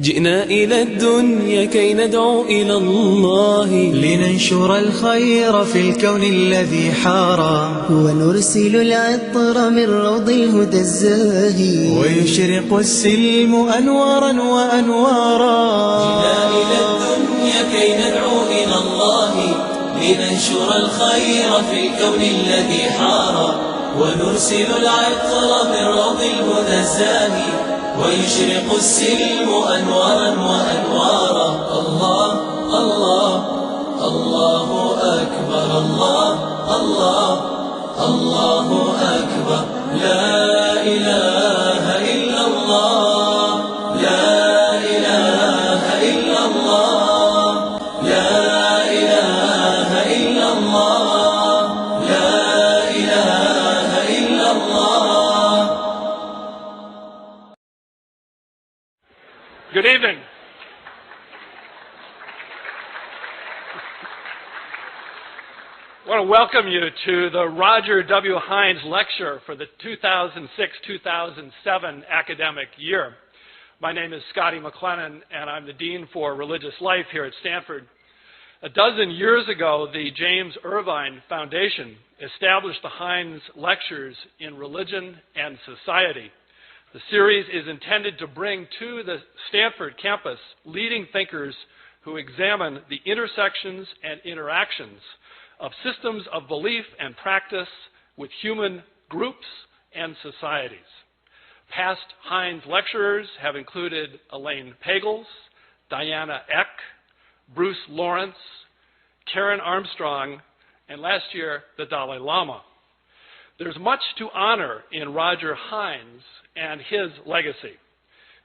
جئنا إلى الدنيا كي ندعو إلى الله، لننشر الخير في الكون الذي حارى، ونرسل العطر من روض الهدى الزاهي، ويشرق السلم أنوارا وأنوارا. جئنا إلى الدنيا كي ندعو إلى الله، لننشر الخير في الكون الذي حارى، ونرسل العطر من روض الهدى الزاهي، ويشرق السلم أنوارا وأنوارا. الله الله الله أكبر، الله الله الله أكبر، لا إله إلا الله، لا إله إلا الله، لا إله إلا الله، لا إله إلا الله. Good evening. I want to welcome you to the Roger W. Hines Lecture for the 2006-2007 academic year. My name is Scotty McLennan, and I'm the Dean for Religious Life here at Stanford. A dozen years ago, the James Irvine Foundation established the Hines Lectures in Religion and Society. The series is intended to bring to the Stanford campus leading thinkers who examine the intersections and interactions of systems of belief and practice with human groups and societies. Past Hines lecturers have included Elaine Pagels, Diana Eck, Bruce Lawrence, Karen Armstrong, and last year, the Dalai Lama. There's much to honor in Roger Hines and his legacy.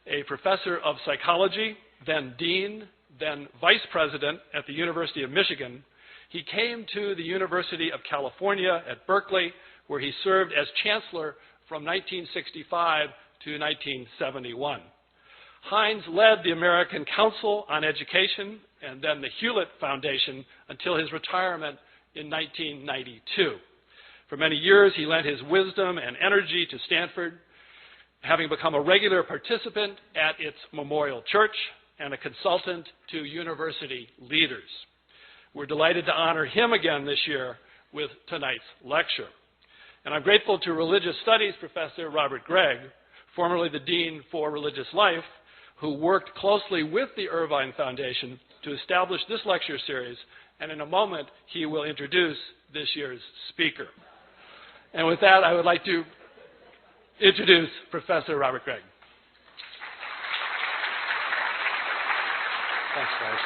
A professor of psychology, then dean, then vice president at the University of Michigan, he came to the University of California at Berkeley, where he served as chancellor from 1965 to 1971. Hines led the American Council on Education and then the Hewlett Foundation until his retirement in 1992. For many years, he lent his wisdom and energy to Stanford, having become a regular participant at its Memorial Church and a consultant to university leaders. We're delighted to honor him again this year with tonight's lecture. And I'm grateful to Religious Studies Professor Robert Gregg, formerly the Dean for Religious Life, who worked closely with the Irvine Foundation to establish this lecture series, and in a moment he will introduce this year's speaker. And with that, I would like to introduce Professor Robert Gregg. Thanks, guys.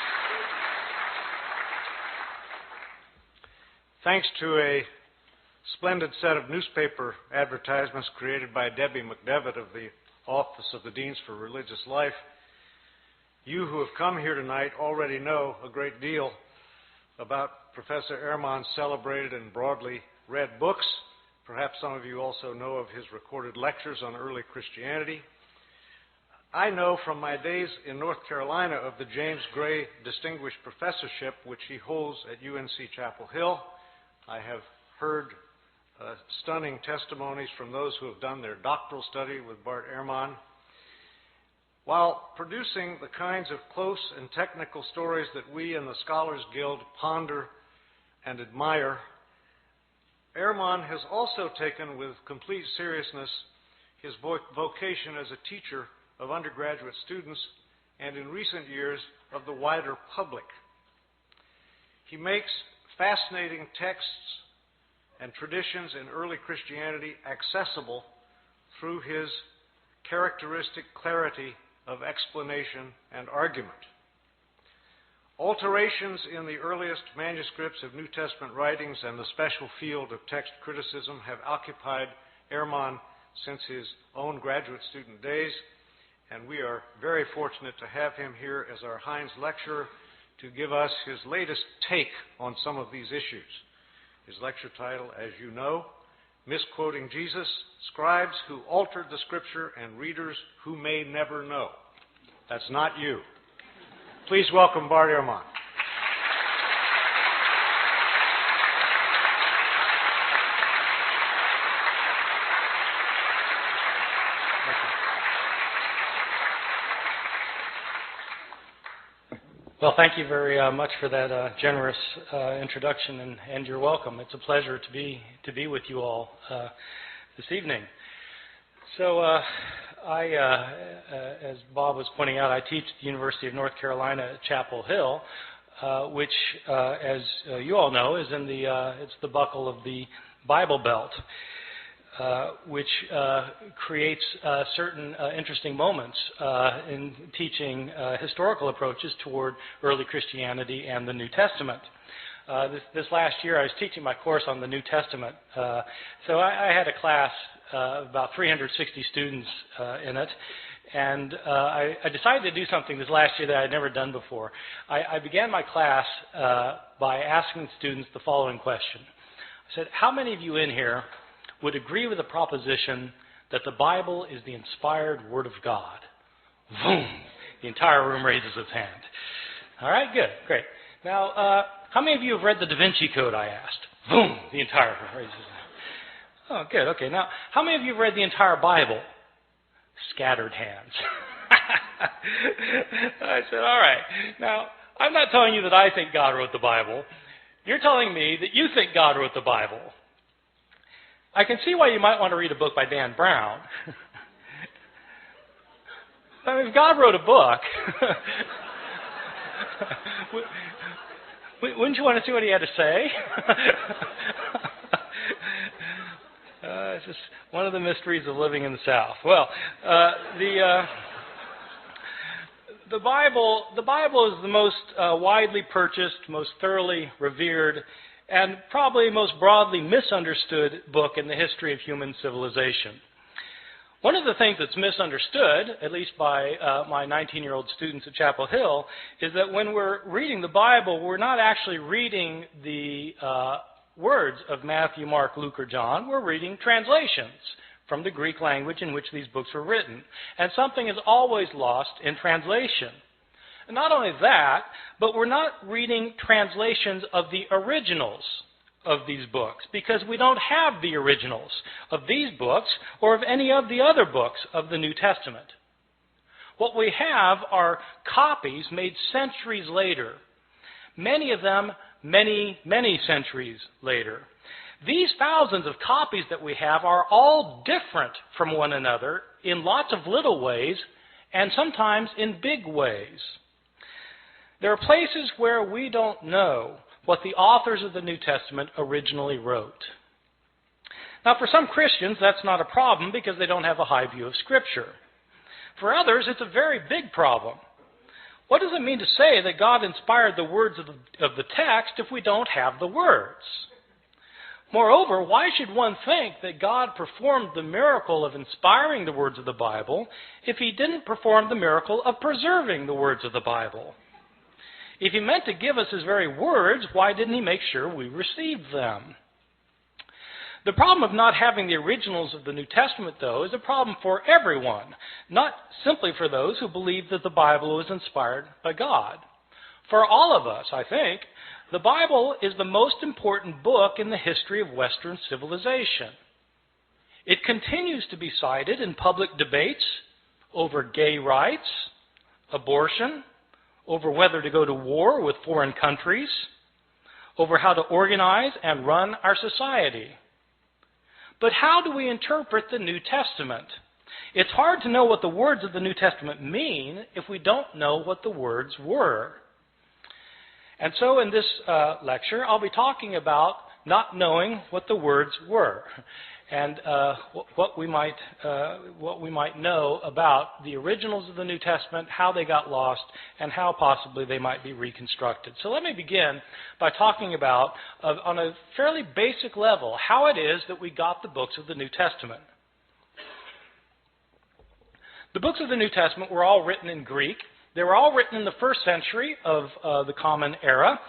Thanks to a splendid set of newspaper advertisements created by Debbie McDevitt of the Office of the Deans for Religious Life, you who have come here tonight already know a great deal about Professor Ehrman's celebrated and broadly read books. Perhaps some of you also know of his recorded lectures on early Christianity. I know from my days in North Carolina of the James Gray Distinguished Professorship, which he holds at UNC Chapel Hill. I have heard stunning testimonies from those who have done their doctoral study with Bart Ehrman. While producing the kinds of close and technical stories that we in the Scholars Guild ponder and admire, Ehrman has also taken with complete seriousness his vocation as a teacher of undergraduate students and in recent years of the wider public. He makes fascinating texts and traditions in early Christianity accessible through his characteristic clarity of explanation and argument. Alterations in the earliest manuscripts of New Testament writings and the special field of text criticism have occupied Ehrman since his own graduate student days, and we are very fortunate to have him here as our Hines lecturer to give us his latest take on some of these issues. His lecture title, as you know, Misquoting Jesus, Scribes Who Altered the Scripture and Readers Who May Never Know. That's not you. Please welcome Bart Ehrman. Well, thank you very much for that generous introduction, and you're welcome. It's a pleasure to be with you all this evening. So, as Bob was pointing out, I teach at the University of North Carolina at Chapel Hill, which, as you all know, is in it's the buckle of the Bible Belt, which creates certain interesting moments in teaching historical approaches toward early Christianity and the New Testament. This last year I was teaching my course on the New Testament, so I had a class about 360 students in it, and I decided to do something this last year that I had never done before. I began my class by asking students the following question. I said, how many of you in here would agree with the proposition that the Bible is the inspired Word of God? Boom! The entire room raises its hand. All right, good, great. Now, how many of you have read the Da Vinci Code, I asked? Boom! The entire room raises its hand. Oh, good, okay. Now, how many of you have read the entire Bible? Scattered hands. I said, all right. Now, I'm not telling you that I think God wrote the Bible. You're telling me that you think God wrote the Bible. I can see why you might want to read a book by Dan Brown. I mean, if God wrote a book, wouldn't you want to see what he had to say? It's just one of the mysteries of living in the South. Well, the Bible is the most widely purchased, most thoroughly revered, and probably most broadly misunderstood book in the history of human civilization. One of the things that's misunderstood, at least by my 19-year-old students at Chapel Hill, is that when we're reading the Bible, we're not actually reading the words of Matthew, Mark, Luke, or John. We're reading translations from the Greek language in which these books were written. And something is always lost in translation. And not only that, but we're not reading translations of the originals of these books, because we don't have the originals of these books or of any of the other books of the New Testament. What we have are copies made centuries later, many of them many, many centuries later. These thousands of copies that we have are all different from one another in lots of little ways and sometimes in big ways. There are places where we don't know what the authors of the New Testament originally wrote. Now, for some Christians, that's not a problem because they don't have a high view of Scripture. For others, it's a very big problem. What does it mean to say that God inspired the words of the text if we don't have the words? Moreover, why should one think that God performed the miracle of inspiring the words of the Bible if he didn't perform the miracle of preserving the words of the Bible? If he meant to give us his very words, why didn't he make sure we received them? The problem of not having the originals of the New Testament, though, is a problem for everyone, not simply for those who believe that the Bible was inspired by God. For all of us, I think, the Bible is the most important book in the history of Western civilization. It continues to be cited in public debates over gay rights, abortion, over whether to go to war with foreign countries, over how to organize and run our society. But how do we interpret the New Testament? It's hard to know what the words of the New Testament mean if we don't know what the words were. And so in this lecture, I'll be talking about not knowing what the words were and what we might know about the originals of the New Testament, how they got lost, and how possibly they might be reconstructed. So let me begin by talking about, on a fairly basic level, how it is that we got the books of the New Testament. The books of the New Testament were all written in Greek. They were all written in the first century of the Common Era.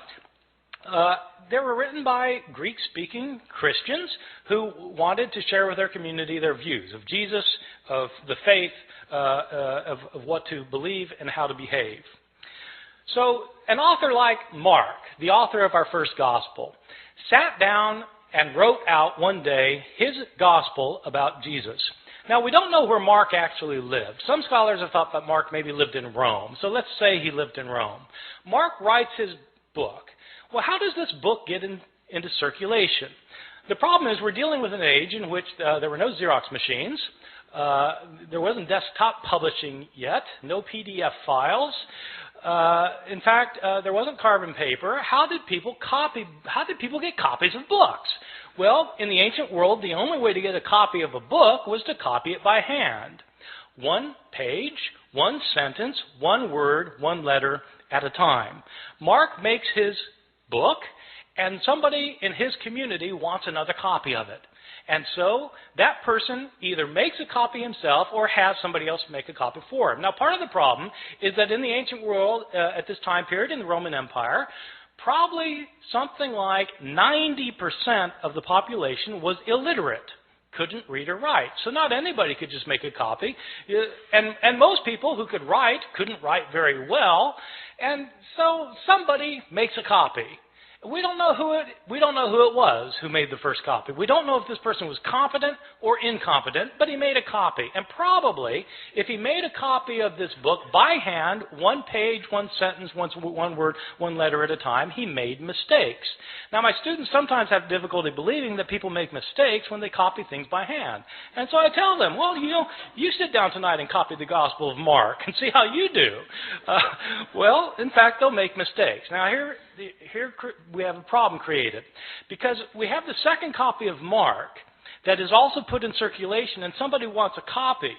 They were written by Greek-speaking Christians who wanted to share with their community their views of Jesus, of the faith, of what to believe and how to behave. So an author like Mark, the author of our first gospel, sat down and wrote out one day his gospel about Jesus. Now, we don't know where Mark actually lived. Some scholars have thought that Mark maybe lived in Rome. So let's say he lived in Rome. Mark writes his book. Well, how does this book get into circulation? The problem is we're dealing with an age in which there were no Xerox machines. There wasn't desktop publishing yet, no PDF files. In fact, there wasn't carbon paper. How did people get copies of books? Well, in the ancient world, the only way to get a copy of a book was to copy it by hand. One page, one sentence, one word, one letter at a time. Mark makes his book, and somebody in his community wants another copy of it. And so that person either makes a copy himself or has somebody else make a copy for him. Now, part of the problem is that in the ancient world, at this time period in the Roman Empire, probably something like 90% of the population was illiterate, couldn't read or write. So not anybody could just make a copy. And most people who could write couldn't write very well. And so somebody makes a copy. We don't know who it was who made the first copy. We don't know if this person was competent or incompetent, but he made a copy. And probably, if he made a copy of this book by hand, one page, one sentence, one word, one letter at a time, he made mistakes. Now, my students sometimes have difficulty believing that people make mistakes when they copy things by hand. And so I tell them, well, you sit down tonight and copy the Gospel of Mark and see how you do. Well, in fact, they'll make mistakes. Now, here we have a problem created, because we have the second copy of Mark that is also put in circulation, and somebody wants a copy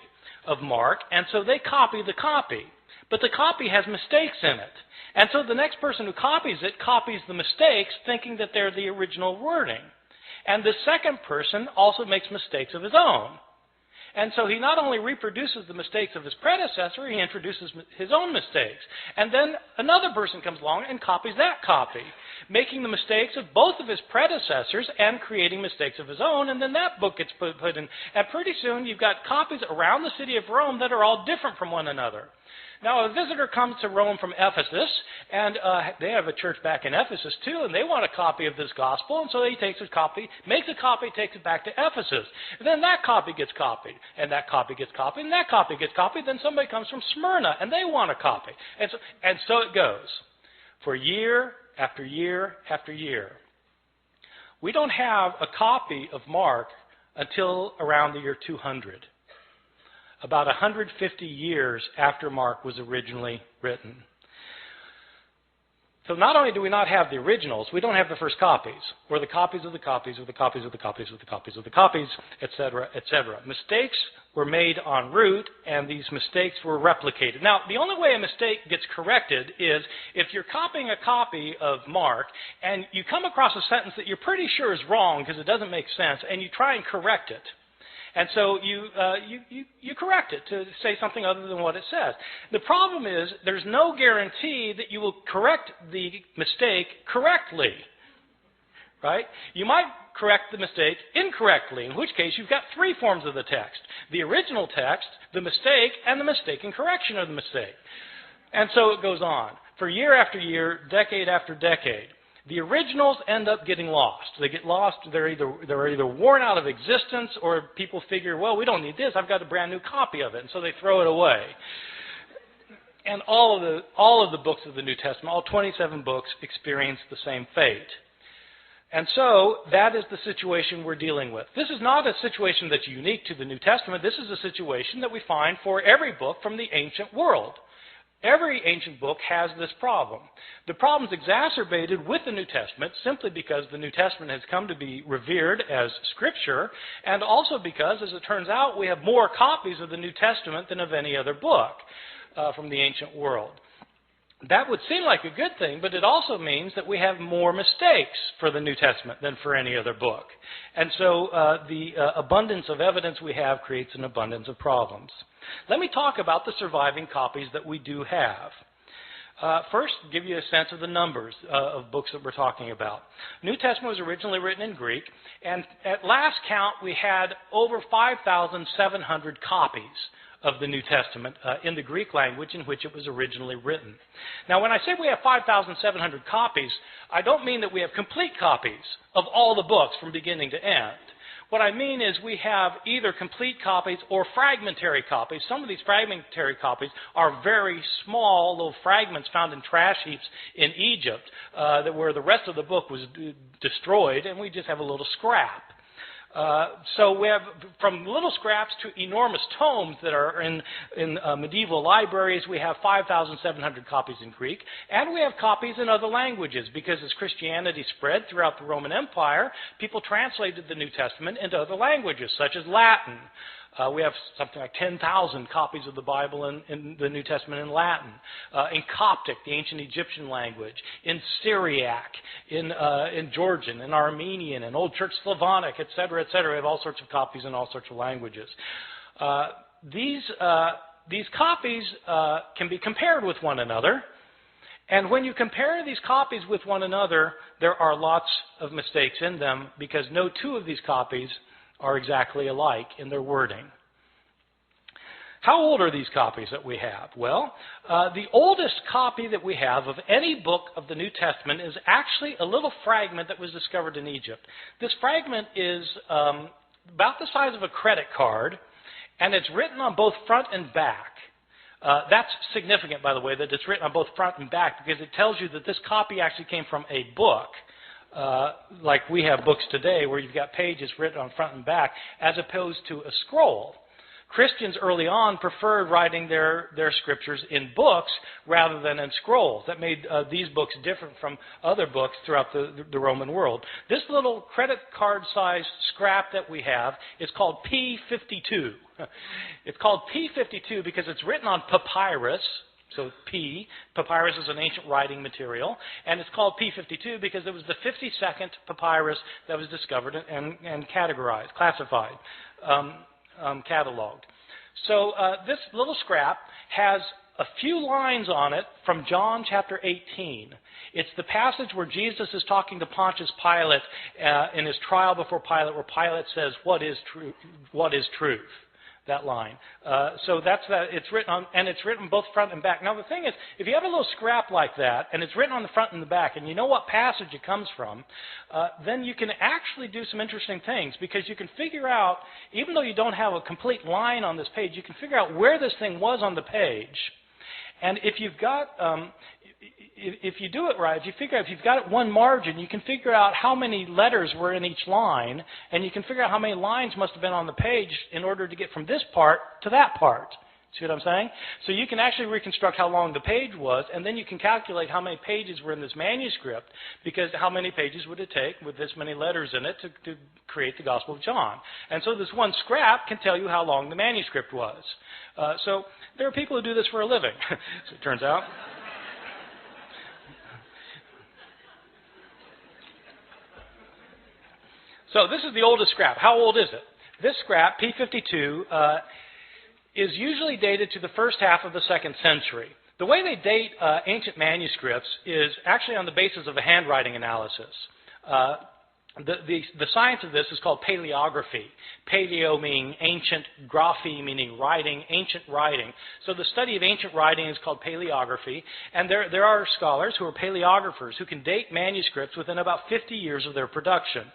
of Mark, and so they copy the copy. But the copy has mistakes in it. And so the next person who copies it copies the mistakes, thinking that they're the original wording. And the second person also makes mistakes of his own. And so he not only reproduces the mistakes of his predecessor, he introduces his own mistakes. And then another person comes along and copies that copy, making the mistakes of both of his predecessors and creating mistakes of his own, and then that book gets put in. And pretty soon you've got copies around the city of Rome that are all different from one another. Now, a visitor comes to Rome from Ephesus, and they have a church back in Ephesus too, and they want a copy of this gospel, and so he takes a copy, makes a copy, takes it back to Ephesus. And then that copy gets copied, and that copy gets copied, and that copy gets copied. Then somebody comes from Smyrna, and they want a copy. And so it goes for year after year after year. We don't have a copy of Mark until around the year 200. About 150 years after Mark was originally written. So not only do we not have the originals, we don't have the first copies, or the copies of the copies of the copies of the copies of the copies of the copies, etc., etc. Mistakes were made en route, and these mistakes were replicated. Now, the only way a mistake gets corrected is if you're copying a copy of Mark, and you come across a sentence that you're pretty sure is wrong because it doesn't make sense, and you try and correct it. And so you correct it to say something other than what it says. The problem is there's no guarantee that you will correct the mistake correctly, right? You might correct the mistake incorrectly, in which case you've got three forms of the text: the original text, the mistake, and the mistaken correction of the mistake. And so it goes on for year after year, decade after decade. The originals end up getting lost. They get lost. They're either worn out of existence, or people figure, well, we don't need this. I've got a brand new copy of it, and so they throw it away. And all of the books of the New Testament, all 27 books, experience the same fate. And so that is the situation we're dealing with. This is not a situation that's unique to the New Testament. This is a situation that we find for every book from the ancient world. Every ancient book has this problem. The problem is exacerbated with the New Testament simply because the New Testament has come to be revered as Scripture, and also because, as it turns out, we have more copies of the New Testament than of any other book from the ancient world. That would seem like a good thing, but it also means that we have more mistakes for the New Testament than for any other book. And so the abundance of evidence we have creates an abundance of problems. Let me talk about the surviving copies that we do have. First, give you a sense of the numbers of books that we're talking about. New Testament was originally written in Greek, and at last count we had over 5,700 copies of the New Testament in the Greek language in which it was originally written. Now, when I say we have 5,700 copies, I don't mean that we have complete copies of all the books from beginning to end. What I mean is we have either complete copies or fragmentary copies. Some of these fragmentary copies are very small little fragments found in trash heaps in Egypt where the rest of the book was destroyed, and we just have a little scrap. So we have from little scraps to enormous tomes that are in medieval libraries. We have 5,700 copies in Greek, and we have copies in other languages because as Christianity spread throughout the Roman Empire, people translated the New Testament into other languages, such as Latin. We have something like 10,000 copies of the Bible in the New Testament in Latin, in Coptic, the ancient Egyptian language, in Syriac, in Georgian, in Armenian, in Old Church Slavonic, etc., etc. We have all sorts of copies in all sorts of languages. These copies can be compared with one another, and when you compare these copies with one another, there are lots of mistakes in them because no two of these copies are exactly alike in their wording. How old are these copies that we have? Well, the oldest copy that we have of any book of the New Testament is actually a little fragment that was discovered in Egypt. This fragment is about the size of a credit card, and it's written on both front and back. That's significant, by the way, that it's written on both front and back because it tells you that this copy actually came from a book. Like we have books today where you've got pages written on front and back as opposed to a scroll. Christians early on preferred writing their scriptures in books rather than in scrolls. That made these books different from other books throughout the Roman world. This little credit card-sized scrap that we have is called P52. It's called P52 because it's written on papyrus. So papyrus is an ancient writing material, and it's called P52 because it was the 52nd papyrus that was discovered and categorized, classified, cataloged. So this little scrap has a few lines on it from John chapter 18. It's the passage where Jesus is talking to Pontius Pilate in his trial before Pilate, where Pilate says, "What is truth? What is truth?" That line. So that's that. It's written on, and it's written both front and back. Now the thing is, if you have a little scrap like that, and it's written on the front and the back, and you know what passage it comes from, then you can actually do some interesting things because you can figure out, even though you don't have a complete line on this page, you can figure out where this thing was on the page. And if you've got, if you do it right, if you figure out if you've got it one margin, you can figure out how many letters were in each line, and you can figure out how many lines must have been on the page in order to get from this part to that part. See what I'm saying? So you can actually reconstruct how long the page was, and then you can calculate how many pages were in this manuscript, because how many pages would it take with this many letters in it to create the Gospel of John. And so this one scrap can tell you how long the manuscript was. So there are people who do this for a living, as it turns out. So this is the oldest scrap. How old is it? This scrap, P52, is usually dated to the first half of the 2nd century. The way they date ancient manuscripts is actually on the basis of a handwriting analysis. The science of this is called paleography. Paleo meaning ancient, graphy meaning writing, ancient writing. So the study of ancient writing is called paleography, and there are scholars who are paleographers who can date manuscripts within about 50 years of their production.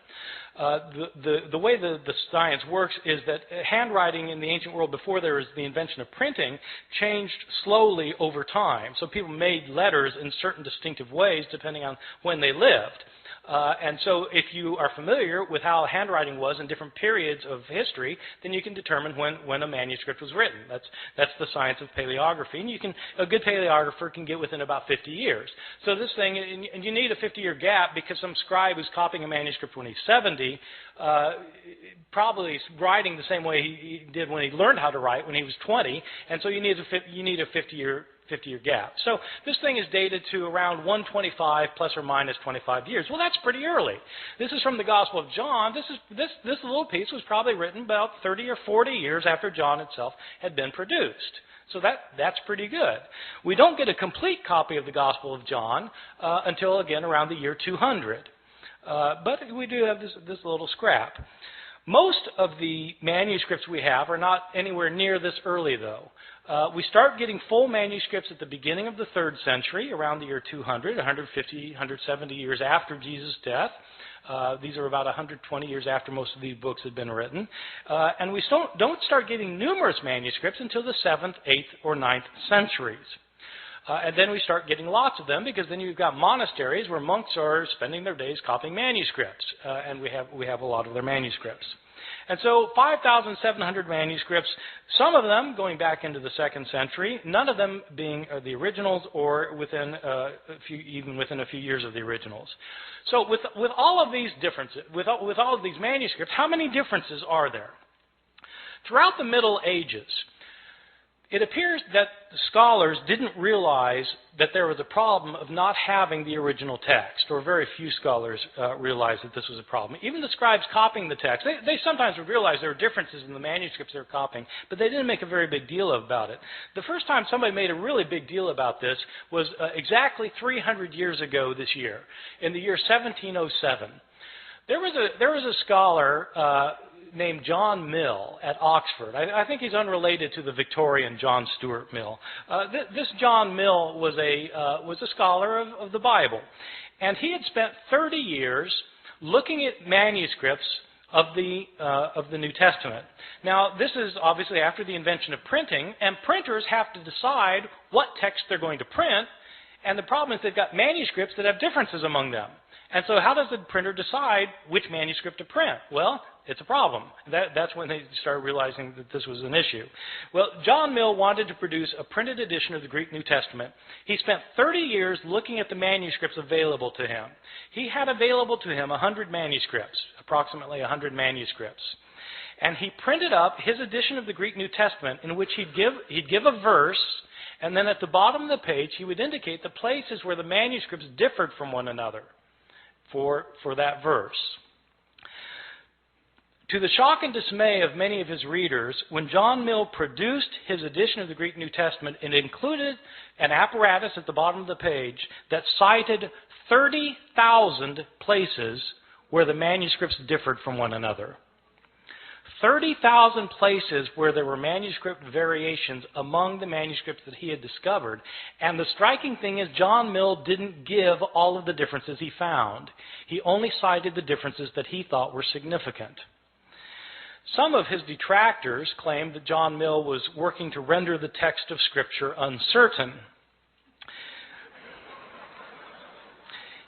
The way the science works is that handwriting in the ancient world before there was the invention of printing changed slowly over time. So people made letters in certain distinctive ways depending on when they lived. And so if you are familiar with how handwriting was in different periods of history, then you can determine when a manuscript was written. That's the science of paleography. And a good paleographer can get within about 50 years. So this thing, and you need a 50-year gap because some scribe who's copying a manuscript when he's 70, probably writing the same way he did when he learned how to write when he was 20. And so you need a 50-year gap. So this thing is dated to around 125 plus or minus 25 years. Well, that's pretty early. This is from the Gospel of John. This little piece was probably written about 30 or 40 years after John itself had been produced. So that's pretty good. We don't get a complete copy of the Gospel of John until, again, around the year 200. But we do have this little scrap. Most of the manuscripts we have are not anywhere near this early, though. We start getting full manuscripts at the beginning of the 3rd century, around the year 200, 150, 170 years after Jesus' death. These are about 120 years after most of these books had been written. And we don't start getting numerous manuscripts until the 7th, 8th, or 9th centuries. And then we start getting lots of them, because then you've got monasteries where monks are spending their days copying manuscripts, and we have a lot of their manuscripts. And so 5,700 manuscripts, some of them going back into the 2nd century, none of them being the originals or within even within a few years of the originals. So with all of these differences, with all of these manuscripts, how many differences are there? Throughout the Middle Ages, it appears that the scholars didn't realize that there was a problem of not having the original text, or very few scholars realized that this was a problem. Even the scribes copying the text, they sometimes would realize there were differences in the manuscripts they were copying, but they didn't make a very big deal about it. The first time somebody made a really big deal about this was exactly 300 years ago this year, in the year 1707. There was a scholar named John Mill at Oxford. I think he's unrelated to the Victorian John Stuart Mill. This John Mill was a scholar of the Bible, and he had spent 30 years looking at manuscripts of the New Testament. Now, this is obviously after the invention of printing, and printers have to decide what text they're going to print, and the problem is they've got manuscripts that have differences among them. And so how does the printer decide which manuscript to print? Well, it's a problem. That's when they started realizing that this was an issue. Well, John Mill wanted to produce a printed edition of the Greek New Testament. He spent 30 years looking at the manuscripts available to him. He had available to him 100 manuscripts, approximately 100 manuscripts. And he printed up his edition of the Greek New Testament, in which he'd give a verse, and then at the bottom of the page he would indicate the places where the manuscripts differed from one another for that verse. To the shock and dismay of many of his readers, when John Mill produced his edition of the Greek New Testament, it included an apparatus at the bottom of the page that cited 30,000 places where the manuscripts differed from one another. 30,000 places where there were manuscript variations among the manuscripts that he had discovered. And the striking thing is, John Mill didn't give all of the differences he found. He only cited the differences that he thought were significant. Some of his detractors claimed that John Mill was working to render the text of Scripture uncertain.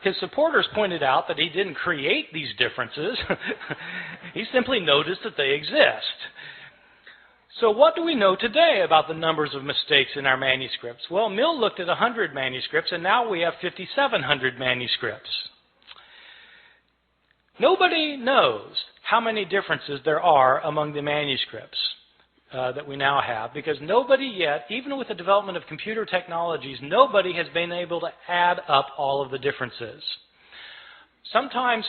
His supporters pointed out that he didn't create these differences. He simply noticed that they exist. So what do we know today about the numbers of mistakes in our manuscripts? Well, Mill looked at 100 manuscripts, and now we have 5,700 manuscripts. Nobody knows how many differences there are among the manuscripts that we now have, because nobody yet, even with the development of computer technologies, nobody has been able to add up all of the differences. Sometimes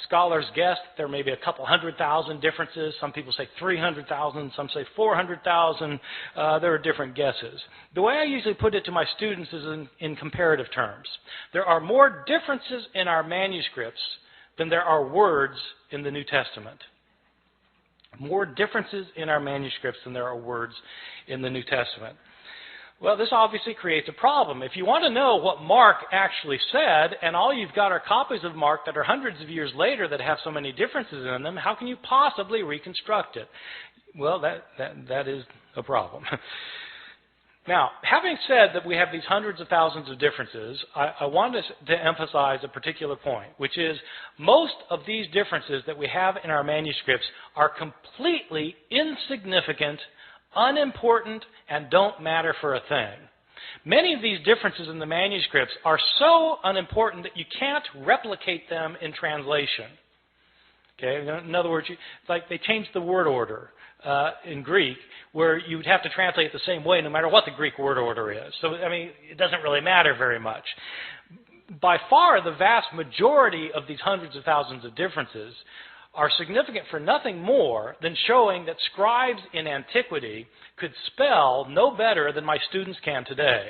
scholars guess that there may be a couple 100,000 differences. Some people say 300,000, some say 400,000. There are different guesses. The way I usually put it to my students is in comparative terms. There are more differences in our manuscripts than there are words in the New Testament. More differences in our manuscripts than there are words in the New Testament. Well, this obviously creates a problem. If you want to know what Mark actually said, and all you've got are copies of Mark that are hundreds of years later that have so many differences in them, how can you possibly reconstruct it? Well, that is a problem. Now, having said that we have these hundreds of thousands of differences, I want to emphasize a particular point, which is most of these differences that we have in our manuscripts are completely insignificant, unimportant, and don't matter for a thing. Many of these differences in the manuscripts are so unimportant that you can't replicate them in translation. Okay? In other words, like they changed the word order in Greek, where you would have to translate it the same way no matter what the Greek word order is. So, I mean, it doesn't really matter very much. By far, the vast majority of these hundreds of thousands of differences are significant for nothing more than showing that scribes in antiquity could spell no better than my students can today.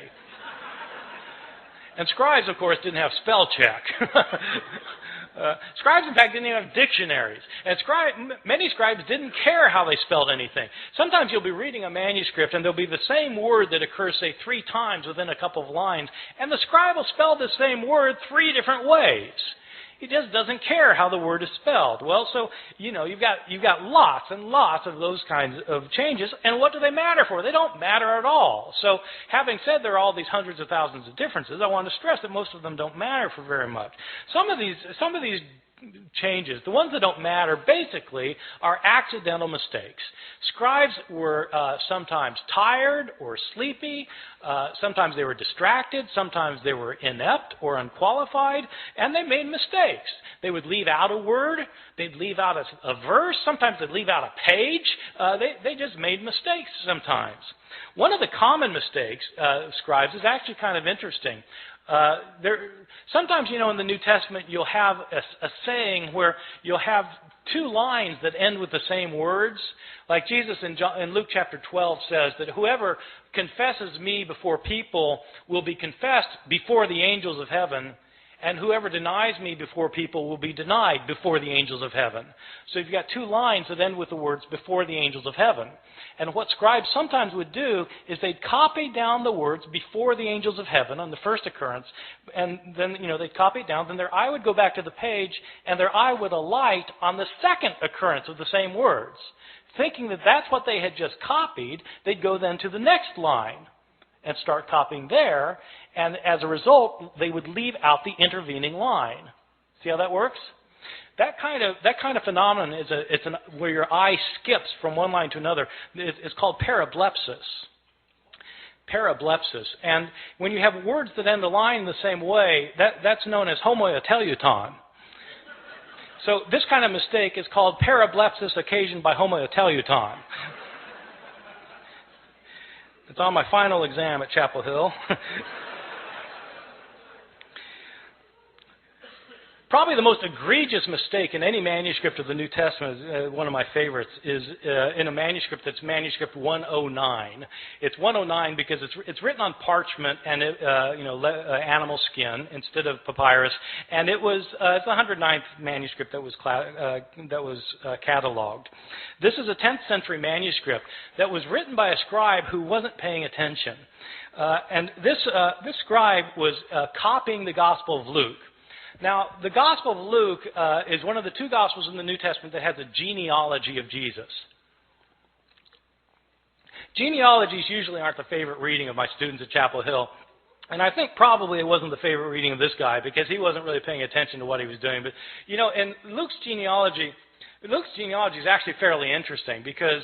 And scribes, of course, didn't have spell check. Scribes, in fact, didn't even have dictionaries. And many scribes didn't care how they spelled anything. Sometimes you'll be reading a manuscript and there'll be the same word that occurs, say, 3 times within a couple of lines, and the scribe will spell the same word 3 different ways. He just doesn't care how the word is spelled. Well, so, you've got lots and lots of those kinds of changes, and what do they matter for? They don't matter at all. So, having said there are all these hundreds of thousands of differences, I want to stress that most of them don't matter for very much. Some of these changes, the ones that don't matter, basically are accidental mistakes. Scribes were sometimes tired or sleepy, sometimes they were distracted, sometimes they were inept or unqualified, and they made mistakes. They would leave out a word, they'd leave out a verse, sometimes they'd leave out a page. They just made mistakes sometimes. One of the common mistakes of scribes is actually kind of interesting. Sometimes, in the New Testament, you'll have a saying where you'll have 2 lines that end with the same words. Like Jesus in Luke chapter 12 says that whoever confesses me before people will be confessed before the angels of heaven, and whoever denies me before people will be denied before the angels of heaven. So you've got 2 lines that end with the words before the angels of heaven. And what scribes sometimes would do is they'd copy down the words before the angels of heaven on the first occurrence, and then, they'd copy it down, then their eye would go back to the page, and their eye would alight on the second occurrence of the same words. Thinking that that's what they had just copied, they'd go then to the next line and start copying there, and as a result, they would leave out the intervening line. See how that works? That kind of phenomenon is where your eye skips from one line to another. It's called parablepsis. Parablepsis. And when you have words that end a line the same way, that's known as homoteleuton. So this kind of mistake is called parablepsis occasioned by homoteleuton. It's on my final exam at Chapel Hill. Probably the most egregious mistake in any manuscript of the New Testament, one of my favorites, is in a manuscript that's manuscript 109. It's 109 because it's written on parchment and animal skin instead of papyrus, and it's the 109th manuscript that was cataloged. This is a 10th century manuscript that was written by a scribe who wasn't paying attention, and this scribe was copying the Gospel of Luke. Now, the Gospel of Luke is one of the 2 Gospels in the New Testament that has a genealogy of Jesus. Genealogies usually aren't the favorite reading of my students at Chapel Hill, and I think probably it wasn't the favorite reading of this guy because he wasn't really paying attention to what he was doing. But, in Luke's genealogy is actually fairly interesting because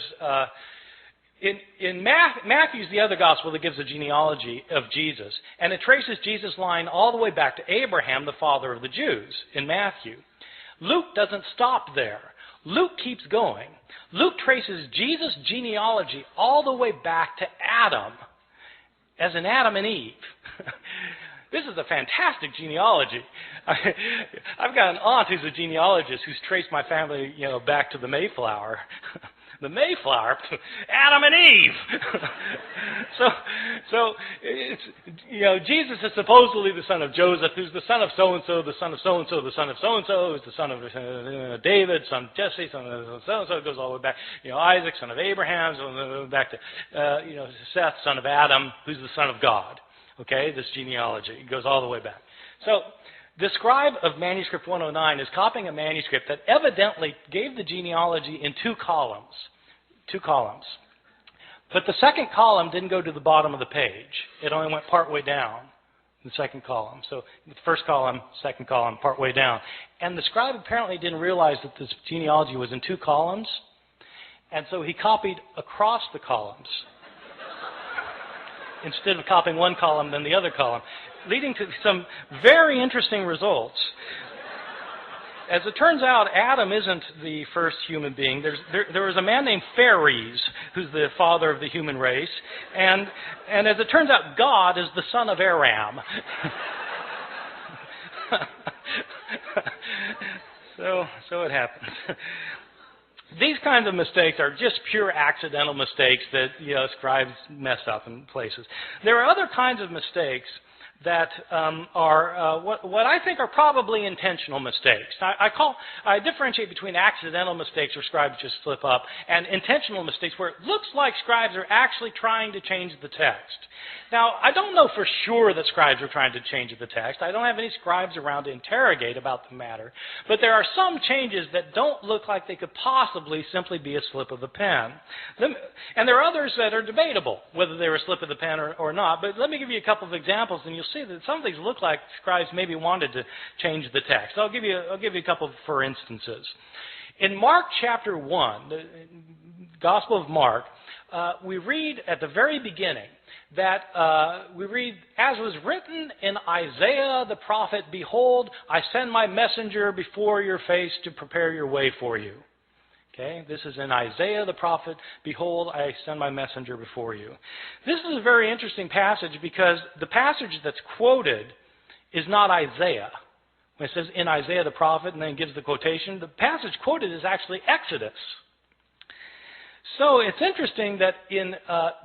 in Matthew's the other gospel that gives a genealogy of Jesus, and it traces Jesus' line all the way back to Abraham, the father of the Jews, in Matthew. Luke doesn't stop there. Luke keeps going. Luke traces Jesus' genealogy all the way back to Adam, as in Adam and Eve. This is a fantastic genealogy. I've got an aunt who's a genealogist who's traced my family, back to the Mayflower. The Mayflower, Adam and Eve. so it's, Jesus is supposedly the son of Joseph, who's the son of so-and-so, the son of so-and-so, the son of so-and-so, who's the son of David, son of Jesse, son of so-and-so. It goes all the way back. Isaac, son of Abraham, so back to, Seth, son of Adam, who's the son of God. Okay, this genealogy. It goes all the way back. So the scribe of manuscript 109 is copying a manuscript that evidently gave the genealogy in 2 columns. 2 columns. But the second column didn't go to the bottom of the page. It only went partway down, the second column. So the first column, second column, partway down. And the scribe apparently didn't realize that this genealogy was in 2 columns. And so he copied across the columns instead of copying one column then the other column, leading to some very interesting results. As it turns out, Adam isn't the first human being. There was a man named Phares, who's the father of the human race, and as it turns out, God is the son of Aram. So it happens. These kinds of mistakes are just pure accidental mistakes that scribes mess up in places. There are other kinds of mistakes that are what I think are probably intentional mistakes. I differentiate between accidental mistakes where scribes just slip up and intentional mistakes where it looks like scribes are actually trying to change the text. Now, I don't know for sure that scribes are trying to change the text. I don't have any scribes around to interrogate about the matter. But there are some changes that don't look like they could possibly simply be a slip of the pen. And there are others that are debatable, whether they were a slip of the pen or not. But let me give you a couple of examples, and you'll see that some of these look like scribes maybe wanted to change the text. I'll give you a couple for instances. In Mark chapter 1, the Gospel of Mark, we read at the very beginning that we read, as was written in Isaiah the prophet, behold, I send my messenger before your face to prepare your way for you. Okay, this is in Isaiah the prophet, behold, I send my messenger before you. This is a very interesting passage because the passage that's quoted is not Isaiah. When it says in Isaiah the prophet and then gives the quotation, the passage quoted is actually Exodus. So it's interesting that in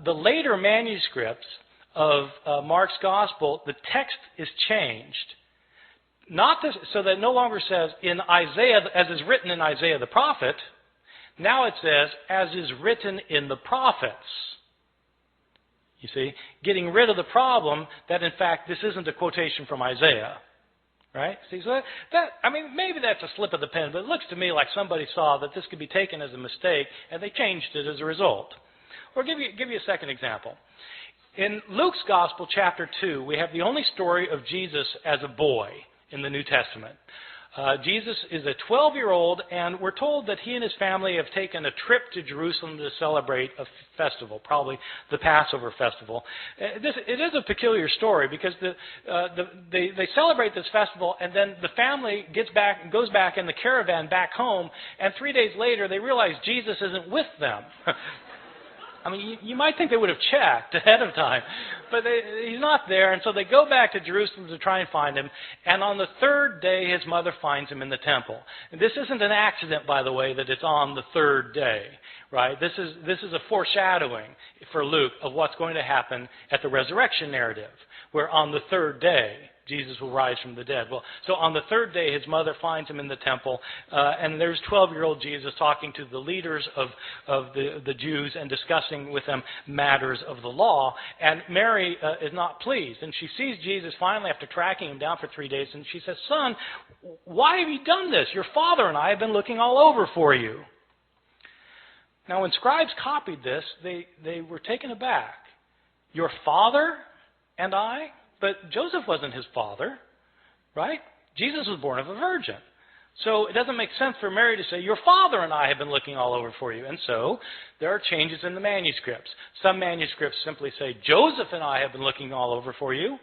the later manuscripts of Mark's Gospel, the text is changed. So that it no longer says in Isaiah, as is written in Isaiah the prophet. Now it says, as is written in the prophets. You see, getting rid of the problem that in fact this isn't a quotation from Isaiah. Right? See, so maybe that's a slip of the pen, but it looks to me like somebody saw that this could be taken as a mistake, and they changed it as a result. Or give you a second example. In Luke's Gospel, chapter 2, we have the only story of Jesus as a boy in the New Testament. Jesus is a 12-year-old, and we're told that he and his family have taken a trip to Jerusalem to celebrate a festival, probably the Passover festival. It is a peculiar story because they celebrate this festival, and then the family goes back in the caravan back home, and 3 days later they realize Jesus isn't with them. I mean, you might think they would have checked ahead of time, but he's not there, and so they go back to Jerusalem to try and find him, and on the third day his mother finds him in the temple. And this isn't an accident, by the way, that it's on the third day, right? This is a foreshadowing for Luke of what's going to happen at the resurrection narrative, where on the third day Jesus will rise from the dead. Well, so on the third day, his mother finds him in the temple, and there's 12-year-old Jesus talking to the leaders of the Jews and discussing with them matters of the law. And Mary is not pleased, and she sees Jesus finally after tracking him down for 3 days, and she says, "Son, why have you done this? Your father and I have been looking all over for you." Now, when scribes copied this, they were taken aback. Your father and I? But Joseph wasn't his father, right? Jesus was born of a virgin. So it doesn't make sense for Mary to say, your father and I have been looking all over for you. And so there are changes in the manuscripts. Some manuscripts simply say, Joseph and I have been looking all over for you.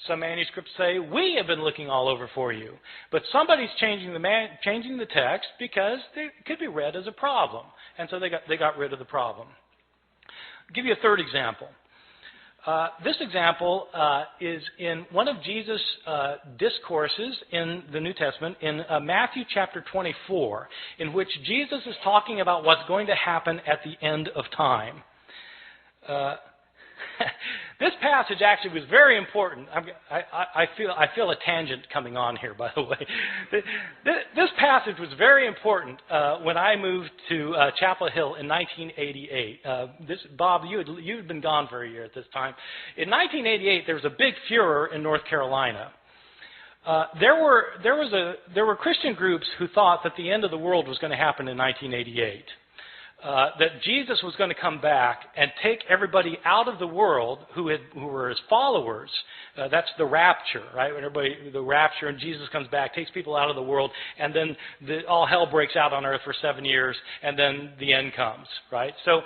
Some manuscripts say, we have been looking all over for you. But somebody's changing the text because it could be read as a problem. And so they got rid of the problem. I'll give you a third example. This example is in one of Jesus' discourses in the New Testament, in Matthew chapter 24, in which Jesus is talking about what's going to happen at the end of time. This passage actually was very important. I feel a tangent coming on here, by the way. This passage was very important when I moved to Chapel Hill in 1988. Bob, you had been gone for a year at this time. In 1988, there was a big furor in North Carolina. There were Christian groups who thought that the end of the world was going to happen in 1988. That Jesus was going to come back and take everybody out of the world who were his followers. That's the rapture, right? When the rapture and Jesus comes back, takes people out of the world, and then all hell breaks out on earth for 7 years, and then the end comes, right? So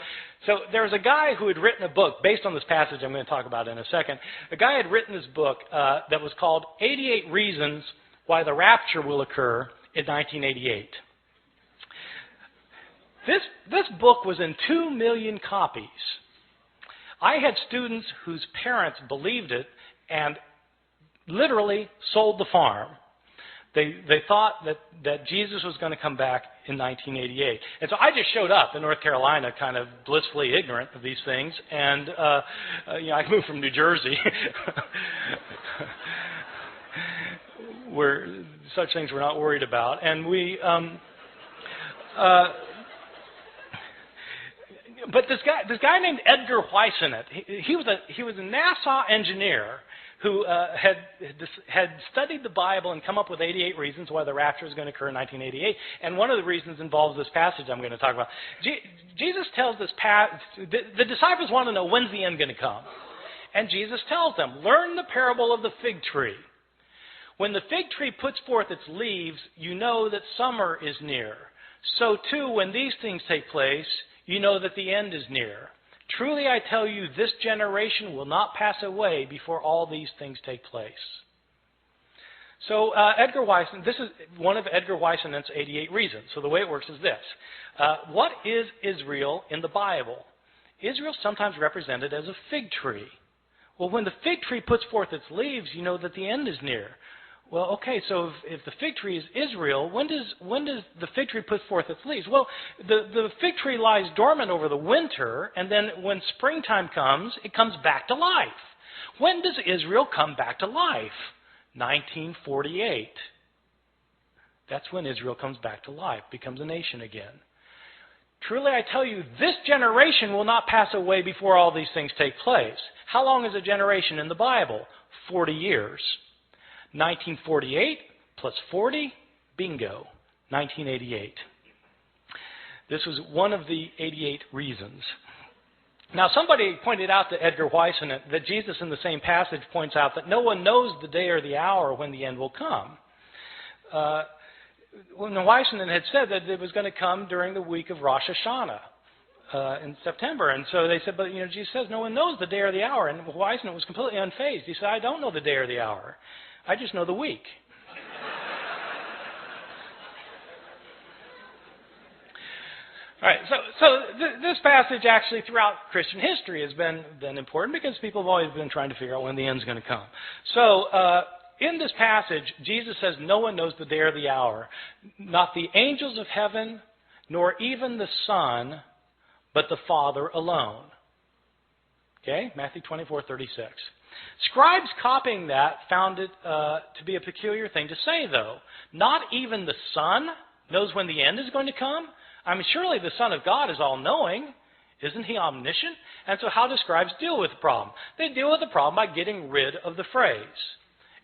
there was a guy who had written a book based on this passage I'm going to talk about in a second. A guy had written this book that was called 88 Reasons Why the Rapture Will Occur in 1988. This book was in 2 million copies. I had students whose parents believed it and literally sold the farm. They thought that Jesus was going to come back in 1988. And so I just showed up in North Carolina kind of blissfully ignorant of these things. And I moved from New Jersey. such things we're not worried about. And but this guy named Edgar Whisenant, he was a NASA engineer who had studied the Bible and come up with 88 reasons why the rapture is going to occur in 1988. And one of the reasons involves this passage I'm going to talk about. Jesus tells this the disciples want to know, when's the end going to come? And Jesus tells them, learn the parable of the fig tree. When the fig tree puts forth its leaves, you know that summer is near. So too, when these things take place, you know that the end is near. Truly I tell you, this generation will not pass away before all these things take place. So Edgar Whisenant, this is one of Edgar Whisenant's 88 reasons. So the way it works is this. What is Israel in the Bible? Israel is sometimes represented as a fig tree. Well, when the fig tree puts forth its leaves, you know that the end is near. Well, okay, so if the fig tree is Israel, when does the fig tree put forth its leaves? Well, the fig tree lies dormant over the winter, and then when springtime comes, it comes back to life. When does Israel come back to life? 1948. That's when Israel comes back to life, becomes a nation again. Truly I tell you, this generation will not pass away before all these things take place. How long is a generation in the Bible? 40 years. 1948 plus 40, bingo, 1988. This was one of the 88 reasons. Now, somebody pointed out to Edgar Whisenant that Jesus in the same passage points out that no one knows the day or the hour when the end will come. When Whisenant had said that it was going to come during the week of Rosh Hashanah in September. And so they said, but Jesus says no one knows the day or the hour. And Whisenant was completely unfazed. He said, I don't know the day or the hour. I just know the week. All right, so this passage actually throughout Christian history has been important because people have always been trying to figure out when the end's going to come. So in this passage, Jesus says no one knows the day or the hour, not the angels of heaven, nor even the Son, but the Father alone. Okay, Matthew 24:36. Scribes copying that found it to be a peculiar thing to say, though. Not even the Son knows when the end is going to come? I mean, surely the Son of God is all-knowing. Isn't he omniscient? And so how do scribes deal with the problem? They deal with the problem by getting rid of the phrase.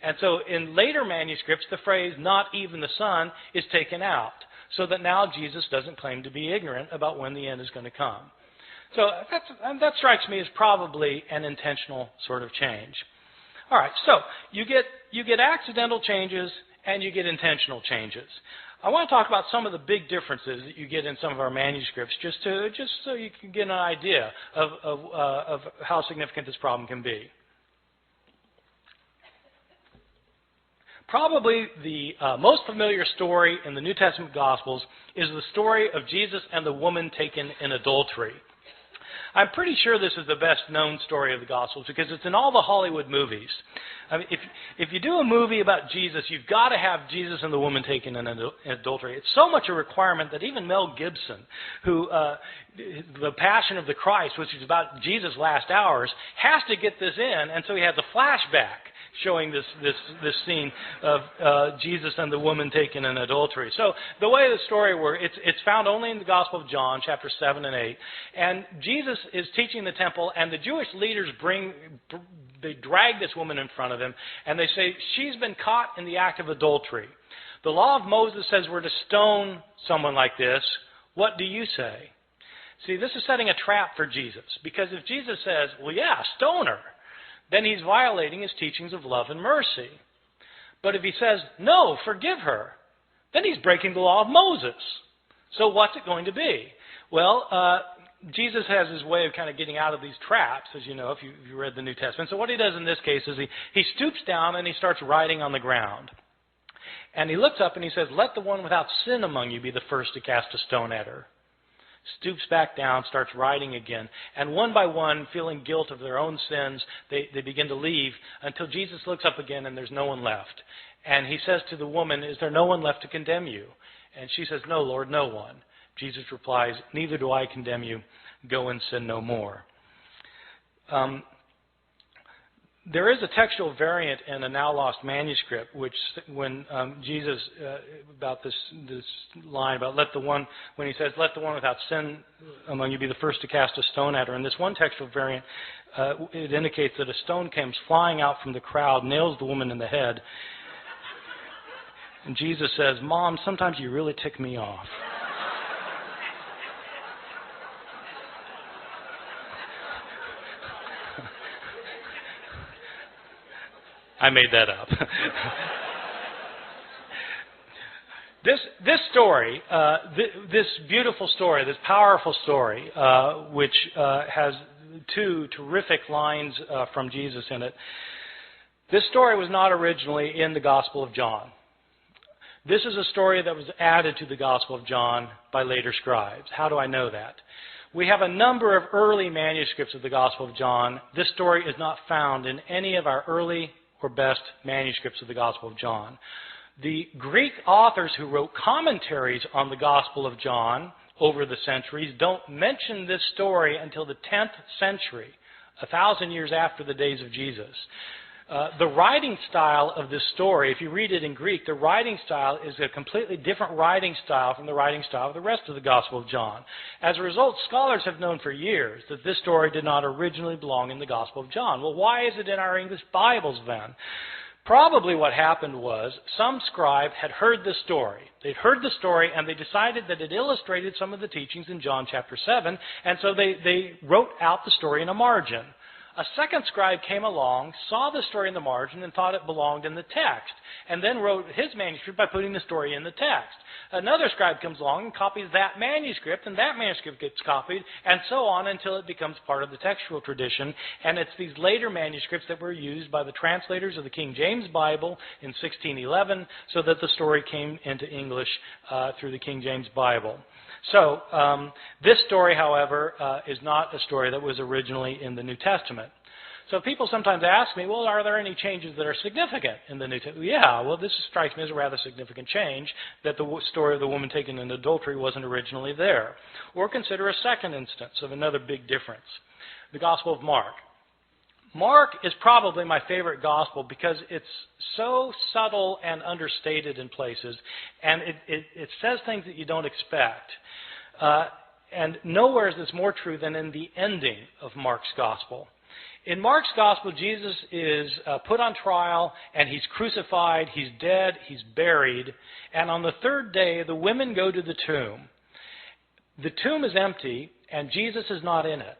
And so in later manuscripts, the phrase, not even the Son, is taken out, so that now Jesus doesn't claim to be ignorant about when the end is going to come. So that strikes me as probably an intentional sort of change. All right, so you get accidental changes and you get intentional changes. I want to talk about some of the big differences that you get in some of our manuscripts, just so you can get an idea of how significant this problem can be. Probably the most familiar story in the New Testament Gospels is the story of Jesus and the woman taken in adultery. I'm pretty sure this is the best-known story of the Gospels because it's in all the Hollywood movies. I mean, if you do a movie about Jesus, you've got to have Jesus and the woman taken in adultery. It's so much a requirement that even Mel Gibson, who The Passion of the Christ, which is about Jesus' last hours, has to get this in, and so he has a flashback showing this scene of Jesus and the woman taken in adultery. So the way the story works, it's found only in the Gospel of John, chapters 7 and 8. And Jesus is teaching the temple, and the Jewish leaders they drag this woman in front of him, and they say, she's been caught in the act of adultery. The law of Moses says we're to stone someone like this. What do you say? See, this is setting a trap for Jesus, because if Jesus says, well, yeah, stone her, then he's violating his teachings of love and mercy. But if he says, no, forgive her, then he's breaking the law of Moses. So what's it going to be? Well, Jesus has his way of kind of getting out of these traps, as you know, if you read the New Testament. So what he does in this case is he stoops down and he starts writing on the ground. And he looks up and he says, let the one without sin among you be the first to cast a stone at her. Stoops back down, starts writing again. And one by one, feeling guilt of their own sins, they begin to leave until Jesus looks up again and there's no one left. And he says to the woman, is there no one left to condemn you? And she says, no, Lord, no one. Jesus replies, neither do I condemn you. Go and sin no more. There is a textual variant in a now lost manuscript, which when Jesus about this line about when he says, "Let the one without sin among you be the first to cast a stone at her." In this one textual variant, it indicates that a stone comes flying out from the crowd, nails the woman in the head, and Jesus says, "Mom, sometimes you really tick me off." I made that up. This story, this beautiful story, this powerful story, which has two terrific lines from Jesus in it, this story was not originally in the Gospel of John. This is a story that was added to the Gospel of John by later scribes. How do I know that? We have a number of early manuscripts of the Gospel of John. This story is not found in any of our early or best manuscripts of the Gospel of John. The Greek authors who wrote commentaries on the Gospel of John over the centuries don't mention this story until the 10th century, 1,000 years after the days of Jesus. The writing style of this story, if you read it in Greek, the writing style is a completely different writing style from the writing style of the rest of the Gospel of John. As a result, scholars have known for years that this story did not originally belong in the Gospel of John. Well, why is it in our English Bibles then? Probably what happened was some scribe had heard this story. They'd heard the story and they decided that it illustrated some of the teachings in John chapter 7, and so they wrote out the story in a margin. A second scribe came along, saw the story in the margin, and thought it belonged in the text, and then wrote his manuscript by putting the story in the text. Another scribe comes along and copies that manuscript, and that manuscript gets copied, and so on until it becomes part of the textual tradition. And it's these later manuscripts that were used by the translators of the King James Bible in 1611, so that the story came into English through the King James Bible. So, this story, however, is not a story that was originally in the New Testament. So people sometimes ask me, well, are there any changes that are significant in the New Testament? Yeah, well, this strikes me as a rather significant change, that the story of the woman taken in adultery wasn't originally there. Or consider a second instance of another big difference, the Gospel of Mark. Mark is probably my favorite gospel because it's so subtle and understated in places, and it says things that you don't expect. And nowhere is this more true than in the ending of Mark's gospel. In Mark's gospel, Jesus is put on trial, and he's crucified, he's dead, he's buried, and on the third day, the women go to the tomb. The tomb is empty, and Jesus is not in it.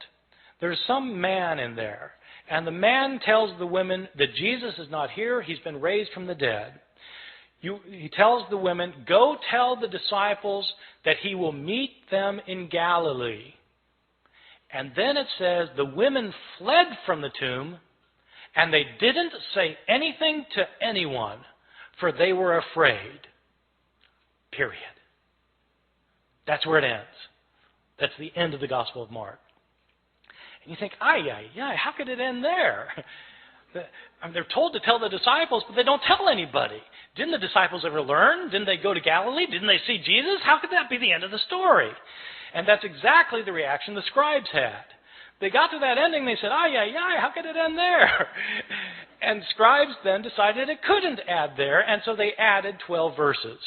There's some man in there. And the man tells the women that Jesus is not here, he's been raised from the dead. He tells the women, go tell the disciples that he will meet them in Galilee. And then it says the women fled from the tomb, and they didn't say anything to anyone, for they were afraid. Period. That's where it ends. That's the end of the Gospel of Mark. And you think, how could it end there? They're told to tell the disciples, but they don't tell anybody. Didn't the disciples ever learn? Didn't they go to Galilee? Didn't they see Jesus? How could that be the end of the story? And that's exactly the reaction the scribes had. They got to that ending, they said, how could it end there? And scribes then decided it couldn't add there, and so they added 12 verses.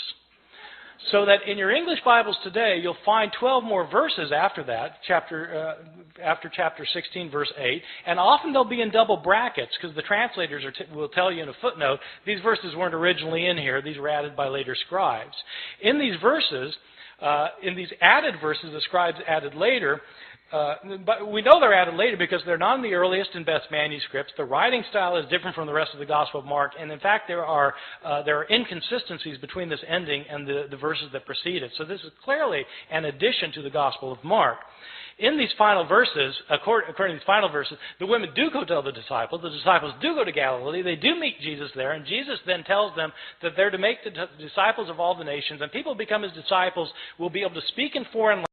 So that in your English Bibles today, you'll find 12 more verses after that, after chapter 16, verse 8. And often they'll be in double brackets, because the translators will tell you in a footnote, these verses weren't originally in here, these were added by later scribes. In these verses, in these added verses the scribes added later, but we know they're added later because they're not in the earliest and best manuscripts. The writing style is different from the rest of the Gospel of Mark, and in fact there are inconsistencies between this ending and the verses that precede it. So this is clearly an addition to the Gospel of Mark. In these final verses, according to these final verses, the women do go tell the disciples do go to Galilee, they do meet Jesus there, and Jesus then tells them that they're to make the disciples of all the nations, and people who become his disciples will be able to speak in foreign languages.